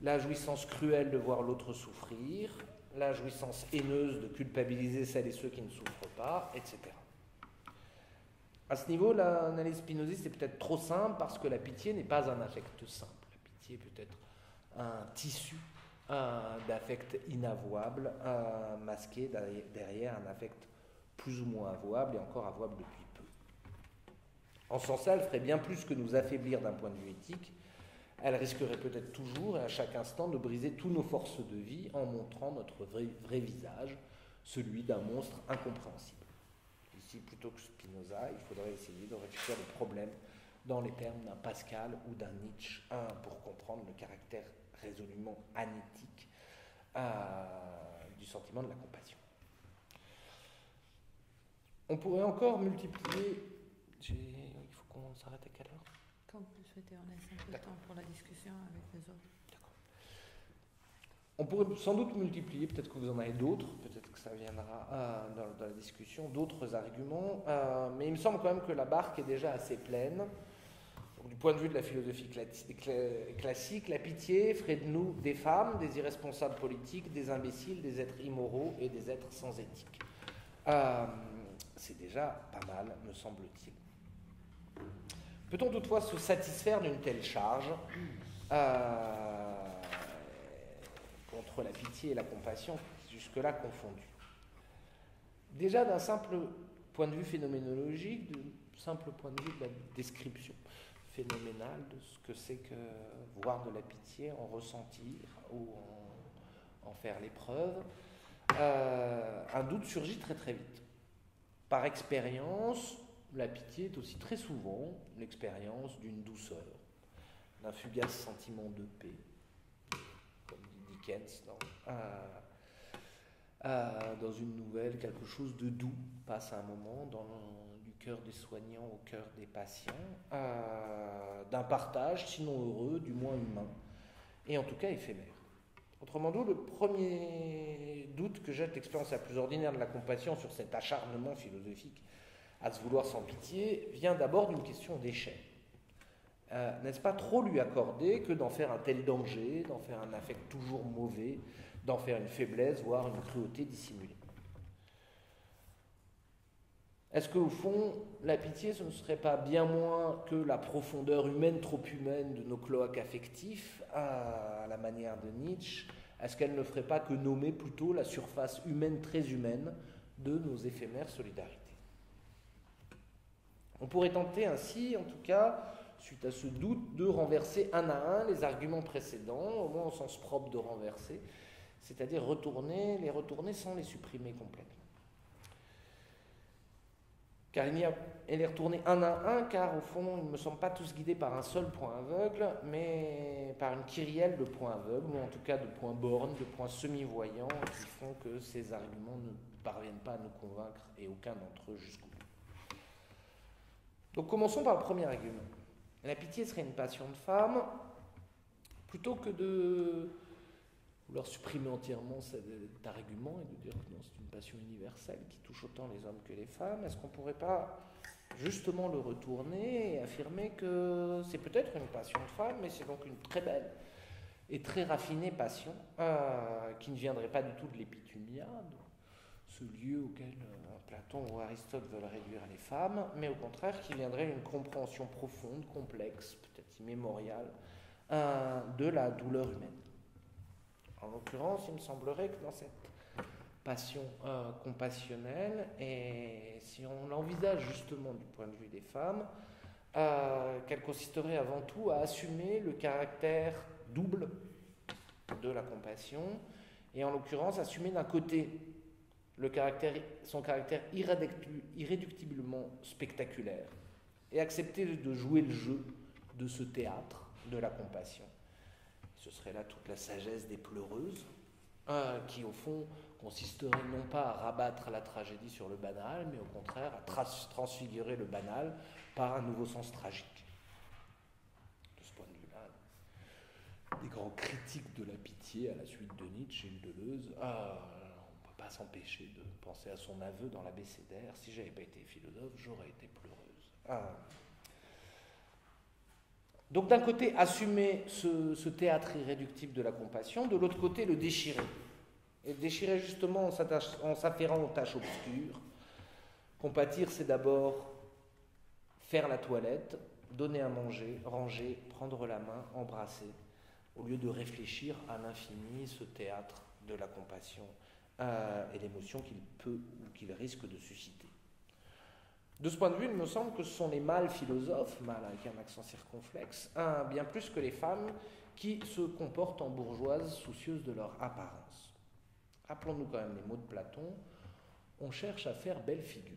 la jouissance cruelle de voir l'autre souffrir, la jouissance haineuse de culpabiliser celles et ceux qui ne souffrent pas, etc. À ce niveau, l'analyse spinoziste est peut-être trop simple parce que la pitié n'est pas un affect simple. La pitié peut être un tissu d'affect inavouable, masqué derrière un affect plus ou moins avouable et encore avouable depuis peu. En ce sens-là, elle ferait bien plus que nous affaiblir d'un point de vue éthique. Elle risquerait peut-être toujours et à chaque instant de briser tous nos forces de vie en montrant notre vrai visage, celui d'un monstre incompréhensible. Ici, plutôt que Spinoza, il faudrait essayer de réfléchir le problème dans les termes d'un Pascal ou d'un Nietzsche, pour comprendre le caractère résolument anéthique du sentiment de la compassion. On pourrait encore multiplier... Il faut qu'on s'arrête à quelle heure? Quand vous souhaitez, on laisse un peu de temps pour la discussion avec les autres. D'accord. On pourrait sans doute multiplier, peut-être que vous en avez d'autres, peut-être que ça viendra dans la discussion, d'autres arguments, mais il me semble quand même que la barque est déjà assez pleine. Donc, du point de vue de la philosophie classique, la pitié ferait de nous des femmes, des irresponsables politiques, des imbéciles, des êtres immoraux et des êtres sans éthique. C'est déjà pas mal, me semble-t-il. Peut-on toutefois se satisfaire d'une telle charge contre la pitié et la compassion, jusque-là confondues? Déjà d'un simple point de vue phénoménologique, d'un simple point de vue de la description phénoménale de ce que c'est que voir de la pitié, en ressentir ou en faire l'épreuve, un doute surgit très très vite. Par expérience, la pitié est aussi très souvent l'expérience d'une douceur, d'un fugace sentiment de paix, comme dit Dickens dans une nouvelle, quelque chose de doux passe à un moment du cœur des soignants au cœur des patients, d'un partage, sinon heureux, du moins humain, et en tout cas éphémère. Autrement dit, le premier doute que jette l'expérience la plus ordinaire de la compassion sur cet acharnement philosophique à se vouloir sans pitié vient d'abord d'une question d'échelle. N'est-ce pas trop lui accorder que d'en faire un tel danger, d'en faire un affect toujours mauvais, d'en faire une faiblesse, voire une cruauté dissimulée? Est-ce qu'au fond, la pitié, ce ne serait pas bien moins que la profondeur humaine, trop humaine, de nos cloaques affectifs, à la manière de Nietzsche? Est-ce qu'elle ne ferait pas que nommer plutôt la surface humaine, très humaine, de nos éphémères solidarités? On pourrait tenter ainsi, en tout cas, suite à ce doute, de renverser un à un les arguments précédents, au moins au sens propre de renverser, c'est-à-dire les retourner sans les supprimer complètement. car elle est retournée un à un, car au fond, ils ne me semblent pas tous guidés par un seul point aveugle, mais par une kyrielle de points aveugles, ou en tout cas de points bornes, de points semi-voyants, qui font que ces arguments ne parviennent pas à nous convaincre, et aucun d'entre eux jusqu'au bout. Donc commençons par le premier argument. La pitié serait une passion de femme, plutôt que de vouloir supprimer entièrement cet argument et de dire que non, c'est une passion universelle qui touche autant les hommes que les femmes, est-ce qu'on ne pourrait pas justement le retourner et affirmer que c'est peut-être une passion de femme, mais c'est donc une très belle et très raffinée passion qui ne viendrait pas du tout de l'épithumia, ce lieu auquel Platon ou Aristote veulent réduire les femmes, mais au contraire qui viendrait d'une compréhension profonde, complexe, peut-être immémoriale, de la douleur humaine. En l'occurrence, il me semblerait que dans cette passion compassionnelle, et si on l'envisage justement du point de vue des femmes, qu'elle consisterait avant tout à assumer le caractère double de la compassion, et en l'occurrence assumer d'un côté son caractère irréductiblement spectaculaire, et accepter de jouer le jeu de ce théâtre de la compassion. Ce serait là toute la sagesse des pleureuses, qui au fond consisterait non pas à rabattre la tragédie sur le banal, mais au contraire à transfigurer le banal par un nouveau sens tragique. De ce point de vue-là, des grands critiques de la pitié à la suite de Nietzsche et de Deleuze, on ne peut pas s'empêcher de penser à son aveu dans l'Abécédaire: si j'avais pas été philosophe, j'aurais été pleureuse. Donc d'un côté, assumer ce théâtre irréductible de la compassion, de l'autre côté, le déchirer. Et le déchirer justement en s'afférant aux tâches obscures. Compatir, c'est d'abord faire la toilette, donner à manger, ranger, prendre la main, embrasser, au lieu de réfléchir à l'infini ce théâtre de la compassion et l'émotion qu'il peut ou qu'il risque de susciter. De ce point de vue, il me semble que ce sont les mâles philosophes, mâles avec un accent circonflexe, bien plus que les femmes, qui se comportent en bourgeoises soucieuses de leur apparence. Rappelons-nous quand même les mots de Platon: on cherche à faire belle figure.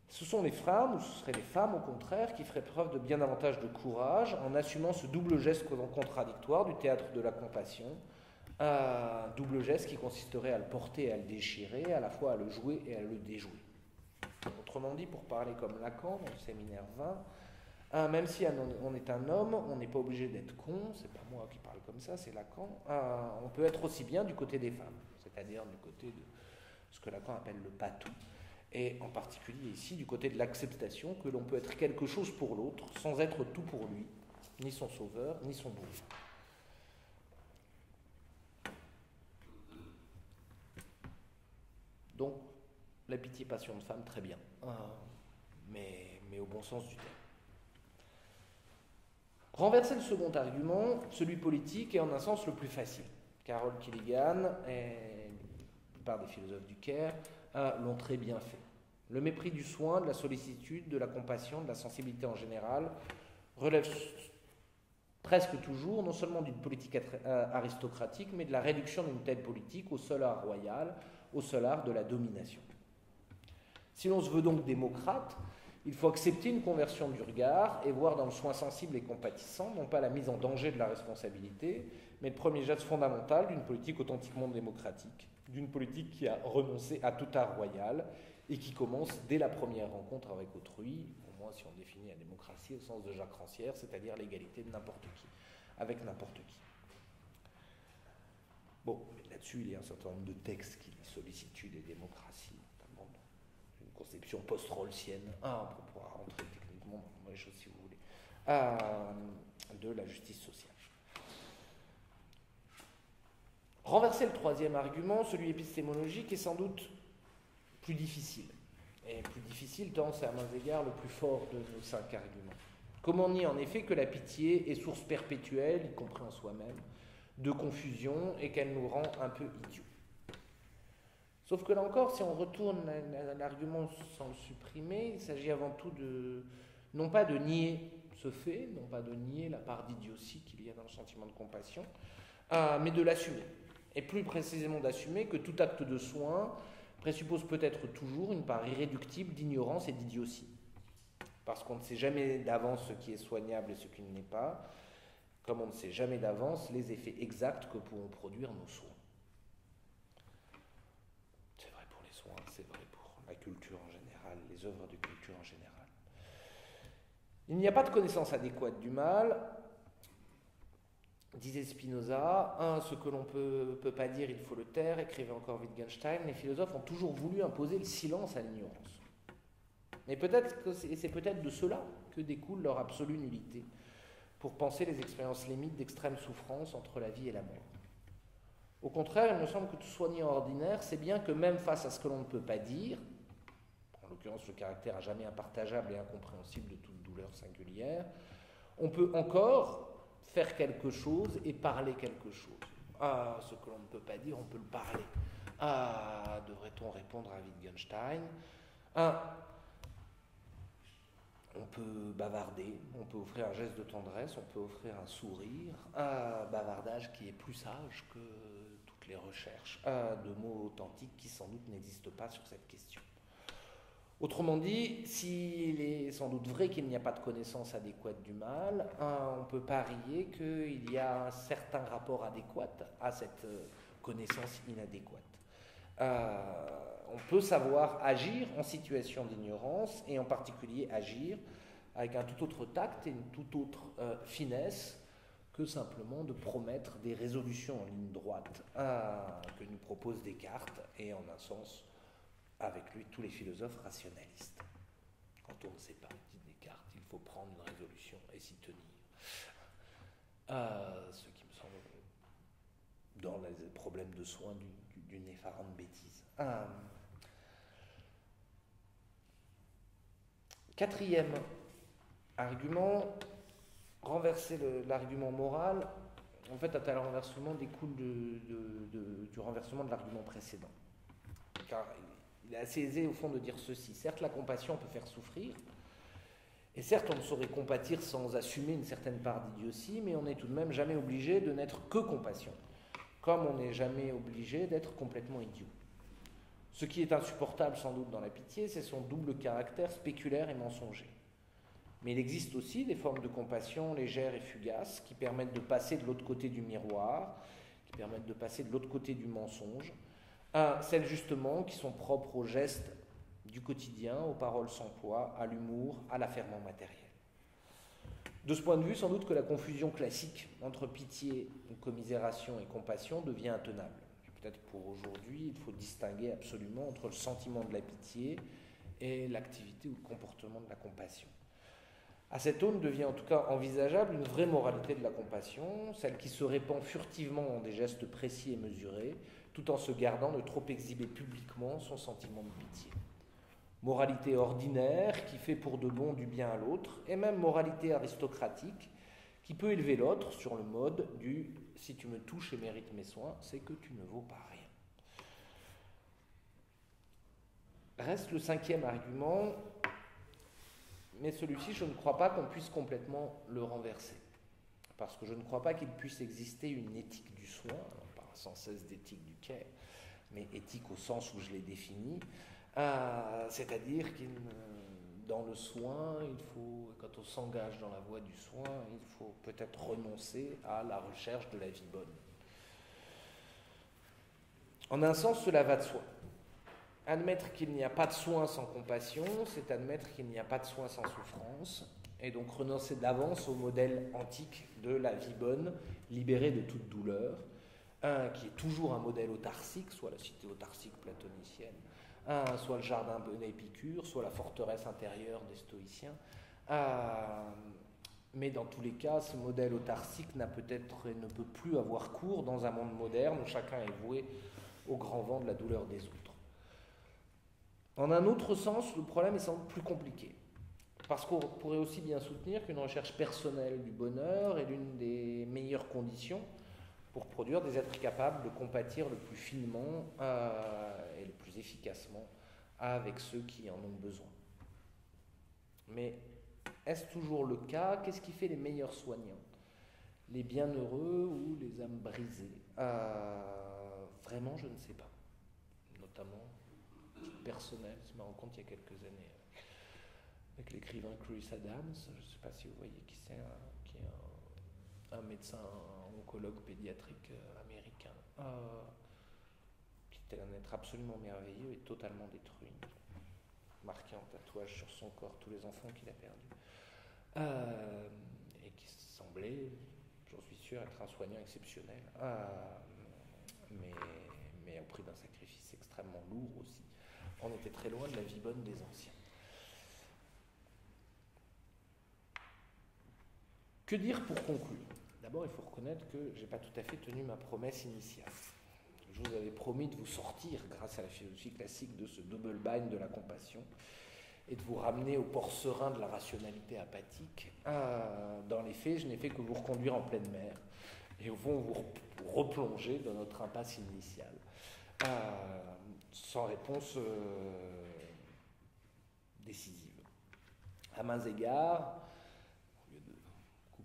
Ce sont les femmes, ou ce seraient les femmes au contraire, qui feraient preuve de bien davantage de courage en assumant ce double geste contradictoire du théâtre de la compassion, un double geste qui consisterait à le porter et à le déchirer, à la fois à le jouer et à le déjouer. Autrement dit, pour parler comme Lacan dans le séminaire 20, même si on est un homme, on n'est pas obligé d'être con, c'est pas moi qui parle comme ça, c'est Lacan, on peut être aussi bien du côté des femmes, c'est-à-dire du côté de ce que Lacan appelle le patou, et en particulier ici du côté de l'acceptation que l'on peut être quelque chose pour l'autre sans être tout pour lui, ni son sauveur, ni son bourreau. Donc, la pitié, passion de femme, très bien, mais au bon sens du terme. Renverser le second argument, celui politique, est en un sens le plus facile. Carol Killigan et la plupart des philosophes du Caire l'ont très bien fait. Le mépris du soin, de la sollicitude, de la compassion, de la sensibilité en général relève presque toujours non seulement d'une politique aristocratique, mais de la réduction d'une telle politique au seul art royal, au seul art de la domination. Si l'on se veut donc démocrate, il faut accepter une conversion du regard et voir dans le soin sensible et compatissant non pas la mise en danger de la responsabilité, mais le premier geste fondamental d'une politique authentiquement démocratique, d'une politique qui a renoncé à tout art royal et qui commence dès la première rencontre avec autrui, au moins si on définit la démocratie au sens de Jacques Rancière, c'est-à-dire l'égalité de n'importe qui, avec n'importe qui. Bon, là-dessus, il y a un certain nombre de textes qui lient sollicitude et démocratie, notamment une conception post-rawlsienne, on pourra rentrer techniquement dans les choses si vous voulez, de la justice sociale. Renverser le troisième argument, celui épistémologique, est sans doute plus difficile. Et plus difficile tant c'est à mains égards le plus fort de nos 5 arguments. Comment nier en effet que la pitié est source perpétuelle, y compris en soi-même, de confusion et qu'elle nous rend un peu idiots. Sauf que là encore, si on retourne l'argument sans le supprimer, il s'agit avant tout non pas de nier ce fait, non pas de nier la part d'idiotie qu'il y a dans le sentiment de compassion, mais de l'assumer. Et plus précisément d'assumer que tout acte de soin présuppose peut-être toujours une part irréductible d'ignorance et d'idiotie. Parce qu'on ne sait jamais d'avance ce qui est soignable et ce qui ne l'est pas, comme on ne sait jamais d'avance les effets exacts que pourront produire nos soins. C'est vrai pour les soins, c'est vrai pour la culture en général, les œuvres de culture en général. Il n'y a pas de connaissance adéquate du mal, disait Spinoza. Ce que l'on peut pas dire, il faut le taire, écrivait encore Wittgenstein. Les philosophes ont toujours voulu imposer le silence à l'ignorance. Mais peut-être que c'est peut-être de cela que découle leur absolue nullité, pour penser les expériences limites d'extrême souffrance entre la vie et la mort. Au contraire, il me semble que tout soignant ordinaire sait bien que même face à ce que l'on ne peut pas dire, en l'occurrence le caractère à jamais impartageable et incompréhensible de toute douleur singulière, on peut encore faire quelque chose et parler quelque chose. Ce que l'on ne peut pas dire, on peut le parler. Devrait-on répondre à Wittgenstein ? On peut bavarder, on peut offrir un geste de tendresse, on peut offrir un sourire, un bavardage qui est plus sage que toutes les recherches de mots authentiques qui sans doute n'existent pas sur cette question. Autrement dit, s'il est sans doute vrai qu'il n'y a pas de connaissance adéquate du mal, on peut parier qu'il y a un certain rapport adéquat à cette connaissance inadéquate. On peut savoir agir en situation d'ignorance et en particulier agir avec un tout autre tact et une toute autre finesse que simplement de promettre des résolutions en ligne droite que nous propose Descartes et en un sens avec lui tous les philosophes rationalistes. Quand on ne sait pas, dit Descartes, il faut prendre une résolution et s'y tenir. Ce qui me semble dans les problèmes de soins d'une effarante bêtise. Quatrième argument, renverser l'argument moral, en fait, un tel renversement découle du renversement de l'argument précédent. Car il est assez aisé, au fond, de dire ceci. Certes, la compassion peut faire souffrir, et certes, on ne saurait compatir sans assumer une certaine part d'idiotie, mais on n'est tout de même jamais obligé de n'être que compassion, comme on n'est jamais obligé d'être complètement idiot. Ce qui est insupportable sans doute dans la pitié, c'est son double caractère spéculaire et mensonger. Mais il existe aussi des formes de compassion légères et fugaces qui permettent de passer de l'autre côté du miroir, qui permettent de passer de l'autre côté du mensonge, celles justement qui sont propres aux gestes du quotidien, aux paroles sans poids, à l'humour, à l'affairement matériel. De ce point de vue, sans doute que la confusion classique entre pitié, commisération et compassion devient intenable. Peut-être pour aujourd'hui, il faut distinguer absolument entre le sentiment de la pitié et l'activité ou le comportement de la compassion. À cette aune devient en tout cas envisageable une vraie moralité de la compassion, celle qui se répand furtivement dans des gestes précis et mesurés, tout en se gardant de trop exhiber publiquement son sentiment de pitié. Moralité ordinaire qui fait pour de bon du bien à l'autre, et même moralité aristocratique qui peut élever l'autre sur le mode du « si tu me touches et mérites mes soins, c'est que tu ne vaux pas rien ». Reste le cinquième argument, mais celui-ci, je ne crois pas qu'on puisse complètement le renverser. Parce que je ne crois pas qu'il puisse exister une éthique du soin, on parle sans cesse d'éthique du care, mais éthique au sens où je l'ai définie, c'est-à-dire que dans le soin, quand on s'engage dans la voie du soin, il faut peut-être renoncer à la recherche de la vie bonne. En un sens, cela va de soi. Admettre qu'il n'y a pas de soin sans compassion, c'est admettre qu'il n'y a pas de soin sans souffrance, et donc renoncer d'avance au modèle antique de la vie bonne, libérée de toute douleur, qui est toujours un modèle autarcique, soit la cité autarcique platonicienne, soit le jardin d'Épicure, soit la forteresse intérieure des stoïciens. Mais dans tous les cas, ce modèle autarcique n'a peut-être et ne peut plus avoir cours dans un monde moderne où chacun est voué au grand vent de la douleur des autres. En un autre sens, le problème est sans doute plus compliqué, parce qu'on pourrait aussi bien soutenir qu'une recherche personnelle du bonheur est l'une des meilleures conditions pour produire des êtres capables de compatir le plus finement et le plus efficacement avec ceux qui en ont besoin. Mais est-ce toujours le cas ? Qu'est-ce qui fait les meilleurs soignants ? Les bienheureux ou les âmes brisées ? Vraiment, je ne sais pas. Notamment personnel. Je me rends compte il y a quelques années avec l'écrivain Chris Adams, je ne sais pas si vous voyez qui c'est, qui est un médecin, un oncologue pédiatrique américain, qui était un être absolument merveilleux et totalement détruit, marqué en tatouage sur son corps tous les enfants qu'il a perdus, et qui semblait, j'en suis sûr, être un soignant exceptionnel, mais au prix d'un sacrifice extrêmement lourd aussi. On était très loin de la vie bonne des anciens. Que dire pour conclure? D'abord, il faut reconnaître que je n'ai pas tout à fait tenu ma promesse initiale. Je vous avais promis de vous sortir, grâce à la philosophie classique, de ce double bind de la compassion et de vous ramener au port serein de la rationalité apathique. Dans les faits, je n'ai fait que vous reconduire en pleine mer et au fond vous replonger dans notre impasse initiale, sans réponse décisive. À maints égards,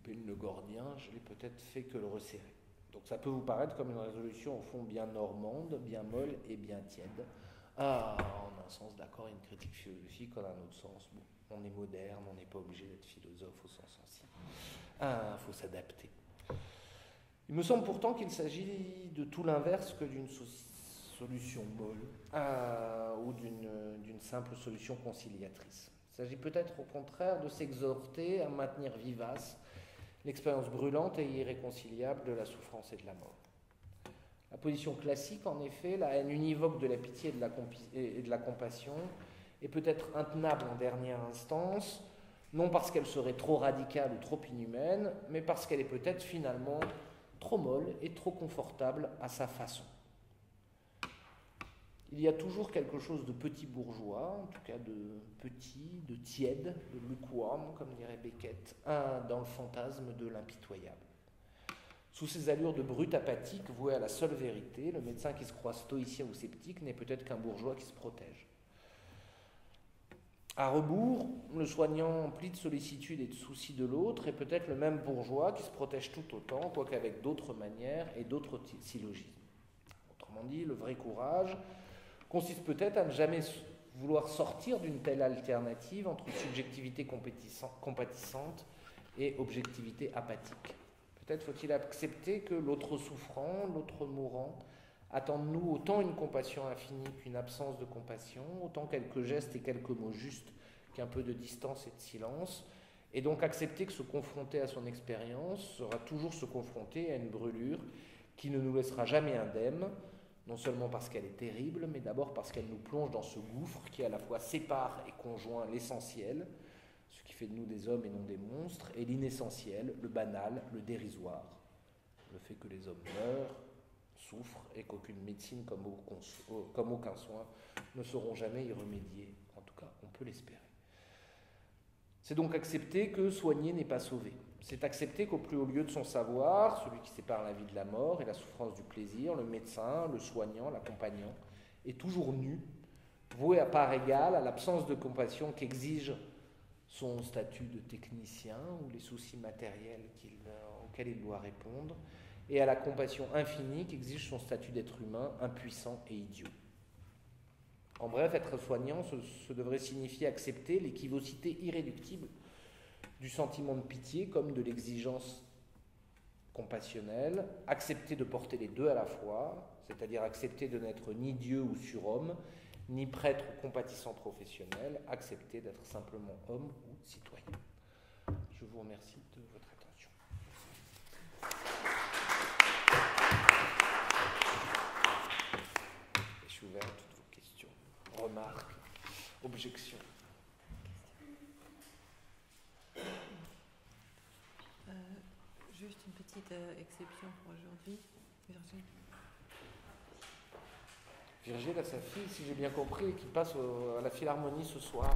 le nœud gordien, je l'ai peut-être fait que le resserrer. Donc ça peut vous paraître comme une résolution au fond bien normande, bien molle et bien tiède. En un sens d'accord, une critique philosophique, en un autre sens, bon, on est moderne, on n'est pas obligé d'être philosophe au sens ancien. Il faut s'adapter. Il me semble pourtant qu'il s'agit de tout l'inverse que d'une solution molle ou d'une simple solution conciliatrice. Il s'agit peut-être au contraire de s'exhorter à maintenir vivace l'expérience brûlante et irréconciliable de la souffrance et de la mort. La position classique, en effet, la haine univoque de la pitié et de la compassion, est peut-être intenable en dernière instance, non parce qu'elle serait trop radicale ou trop inhumaine, mais parce qu'elle est peut-être finalement trop molle et trop confortable à sa façon. Il y a toujours quelque chose de petit bourgeois, en tout cas de petit, de tiède, de lukewarm, comme dirait Beckett, dans le fantasme de l'impitoyable. Sous ces allures de brute apathique vouée à la seule vérité, le médecin qui se croit stoïcien ou sceptique n'est peut-être qu'un bourgeois qui se protège. À rebours, le soignant empli de sollicitude et de soucis de l'autre est peut-être le même bourgeois qui se protège tout autant, quoique avec d'autres manières et d'autres syllogismes. Autrement dit, le vrai courage consiste peut-être à ne jamais vouloir sortir d'une telle alternative entre subjectivité compatissante et objectivité apathique. Peut-être faut-il accepter que l'autre souffrant, l'autre mourant, attend de nous autant une compassion infinie qu'une absence de compassion, autant quelques gestes et quelques mots justes qu'un peu de distance et de silence, et donc accepter que se confronter à son expérience sera toujours se confronter à une brûlure qui ne nous laissera jamais indemnes, non seulement parce qu'elle est terrible, mais d'abord parce qu'elle nous plonge dans ce gouffre qui à la fois sépare et conjoint l'essentiel, ce qui fait de nous des hommes et non des monstres, et l'inessentiel, le banal, le dérisoire, le fait que les hommes meurent, souffrent et qu'aucune médecine comme aucun soin ne sauront jamais y remédier. En tout cas, on peut l'espérer. C'est donc accepter que soigner n'est pas sauver. C'est accepter qu'au plus haut lieu de son savoir, celui qui sépare la vie de la mort et la souffrance du plaisir, le médecin, le soignant, l'accompagnant, est toujours nu, voué à part égale à l'absence de compassion qu'exige son statut de technicien ou les soucis matériels auxquels il doit répondre, et à la compassion infinie qu'exige son statut d'être humain, impuissant et idiot. En bref, être soignant, ce devrait signifier accepter l'équivocité irréductible du sentiment de pitié comme de l'exigence compassionnelle, accepter de porter les deux à la fois, c'est-à-dire accepter de n'être ni Dieu ou surhomme, ni prêtre ou compatissant professionnel, accepter d'être simplement homme ou citoyen. Je vous remercie de votre attention. Je suis ouvert à toutes vos questions, remarques, objections. Juste une petite exception pour aujourd'hui. Virginie. Virgile a sa fille, si j'ai bien compris, qui passe à la Philharmonie ce soir.